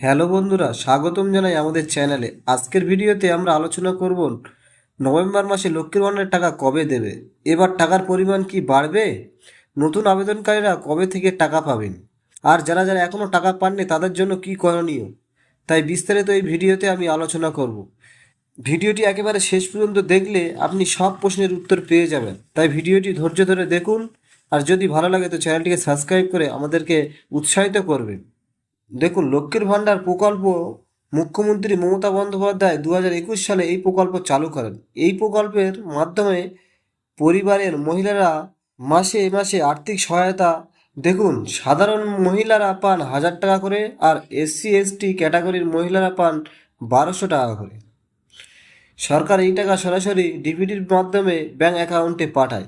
Hello বন্ধুরা, স্বাগতম জানাই আমাদের চ্যানেলে। আজকের ভিডিওতে আমরা আলোচনা করব নভেম্বর মাসে লক্ষ্মীর ভাণ্ডারের টাকা কবে দেবে, এবার টাকার পরিমাণ কি বাড়বে, নতুন আবেদনকারীরা কবে থেকে টাকা পাবেন, আর যারা যারা এখনও টাকা পাননি তাদের জন্য কি করণীয়। তাই বিস্তারিত এই ভিডিওতে আমি আলোচনা করব। ভিডিওটি একেবারে শেষ পর্যন্ত দেখলে আপনি সব প্রশ্নের উত্তর পেয়ে যাবেন। তাই ভিডিওটি ধৈর্য ধরে দেখুন, আর যদি ভালো লাগে তো চ্যানেলটিকে সাবস্ক্রাইব করে আমাদেরকে উৎসাহিত করবেন। দেখুন, লক্ষ্মীর ভাণ্ডার প্রকল্প মুখ্যমন্ত্রী মমতা বন্দ্যোপাধ্যায় 2021 সালে এই প্রকল্প চালু করেন। এই প্রকল্পের মাধ্যমে পরিবারের মহিলারা মাসে মাসে আর্থিক সহায়তা, দেখুন, সাধারণ মহিলারা পান 1000 টাকা করে, আর SC ST ক্যাটাগরির মহিলারা পান 1200 টাকা করে। সরকার এই টাকা সরাসরি ডিবিটির মাধ্যমে ব্যাংক অ্যাকাউন্টে পাঠায়।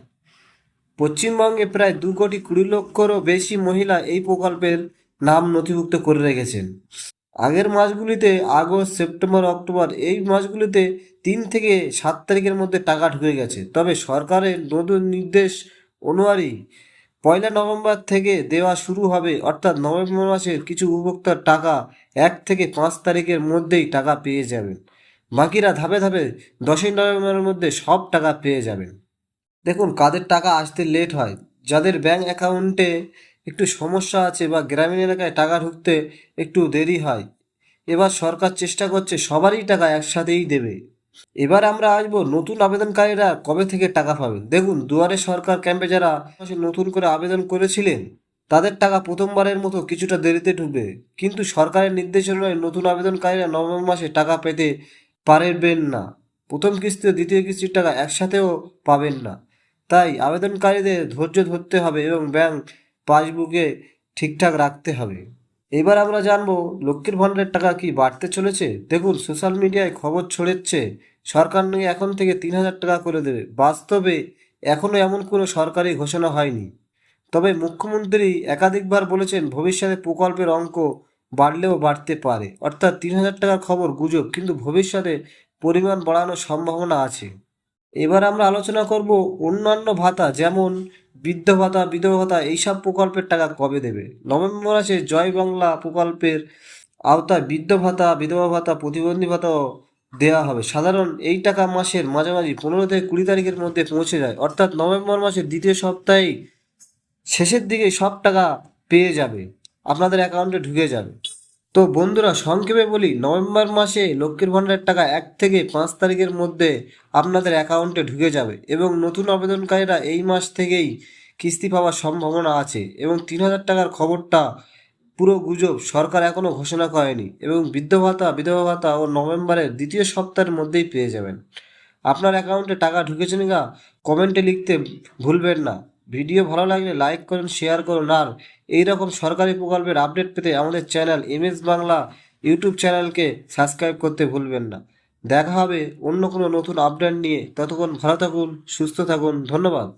পশ্চিমবঙ্গে প্রায় 2,20,00,000-রও বেশি মহিলা এই প্রকল্পের নাম নথিভুক্ত করে রেখেছেন। আগের মাসগুলিতে আগস্ট, সেপ্টেম্বর, অক্টোবর এই মাসগুলিতে 3 থেকে 7 তারিখের মধ্যে টাকা ঢুকে গেছে। তবে সরকারের নতুন নির্দেশ অনুযায়ী 1 নভেম্বর থেকে দেওয়া শুরু হবে, অর্থাৎ নভেম্বর মাসের কিছু উপভোক্তার টাকা 1 থেকে 5 তারিখের মধ্যেই টাকা পেয়ে যাবেন। বাকিরা ধাপে ধাপে 10 নভেম্বরের মধ্যে সব টাকা পেয়ে যাবেন। দেখুন, কাদের টাকা আসতে লেট হয়, যাদের ব্যাংক অ্যাকাউন্টে একটু সমস্যা আছে বা গ্রামীণ এলাকায় টাকা ঢুকতে একটু দেরি হয়, এবার সরকার চেষ্টা করছে সবারই টাকা একসাথেই দেবে। এবার আমরা আসবো নতুন আবেদনকারীরা কবে থেকে টাকা পাবেন। দেখুন, দুয়ারে সরকার ক্যাম্পে যারা নতুন করে আবেদন করেছিলেন তাদের টাকা প্রথমবারের মতো কিছুটা দেরিতে ঢুকবে, কিন্তু সরকারের নির্দেশনায় নতুন আবেদনকারীরা নভেম্বর মাসে টাকা পেতে পারবেন না। প্রথম কিস্তি ও দ্বিতীয় কিস্তির টাকা একসাথেও পাবেন না। তাই আবেদনকারীদের ধৈর্য ধরতে হবে এবং ব্যাংক পাসবুকে ঠিকঠাক রাখতে হবে। এবার আমরা জানবো লক্ষ্মীর ভাণ্ডারের টাকা কি বাড়তে চলেছে। দেখুন, সোশ্যাল মিডিয়ায় খবর ছড়াচ্ছে সরকার নাকি এখন থেকে 3,000 টাকা করে দেবে। বাস্তবে এখনও এমন কোনো সরকারি ঘোষণা হয়নি। তবে মুখ্যমন্ত্রী একাধিকবার বলেছেন ভবিষ্যতে প্রকল্পের অঙ্ক বাড়লেও বাড়তে পারে। অর্থাৎ 3,000 টাকার খবর গুজব, কিন্তু ভবিষ্যতে পরিমাণ বাড়ানোর সম্ভাবনা আছে। এবার আমরা আলোচনা করব অন্যান্য ভাতা, যেমন বৃদ্ধ ভাতা, বিধবা ভাতা, এইসব প্রকল্পের টাকা কবে দেবে। নভেম্বর মাসে জয় বাংলা প্রকল্পের আওতায় বৃদ্ধ ভাতা, বিধবা ভাতা, প্রতিবন্ধী ভাতাও দেওয়া হবে। সাধারণ এই টাকা মাসের মাঝামাঝি 15 থেকে 20 তারিখের মধ্যে পৌঁছে যায়, অর্থাৎ নভেম্বর মাসের দ্বিতীয় সপ্তাহে শেষের দিকে সব টাকা পেয়ে যাবে, আপনাদের অ্যাকাউন্টে ঢুকে যাবে। তো বন্ধুরা, সংক্ষেপে বলি, নভেম্বর মাসে লক্ষ্মীর ভাণ্ডারের টাকা 1 থেকে 5 তারিখের মধ্যে আপনাদের অ্যাকাউন্টে ঢুকে যাবে এবং নতুন আবেদনকারীরা এই মাস থেকেই কিস্তি পাওয়ার সম্ভাবনা আছে। এবং 3,000 টাকার খবরটা পুরো গুজব, সরকার এখনও ঘোষণা করেনি। এবং বৃদ্ধ ভাতা, বিধবা ভাতা ও নভেম্বরের দ্বিতীয় সপ্তাহের মধ্যেই পেয়ে যাবেন। আপনার অ্যাকাউন্টে টাকা ঢুকেছে না কমেন্টে লিখতে ভুলবেন না। ভিডিও ভালো লাগলে লাইক করুন, শেয়ার করুন, আর এই রকম সরকারি প্রকল্পের আপডেট পেতে আমাদের চ্যানেল MS বাংলা ইউটিউব চ্যানেলকে সাবস্ক্রাইব করতে ভুলবেন না। দেখা হবে অন্য কোনো নতুন আপডেট নিয়ে। ততক্ষণ ভালো থাকুন, সুস্থ থাকুন, ধন্যবাদ।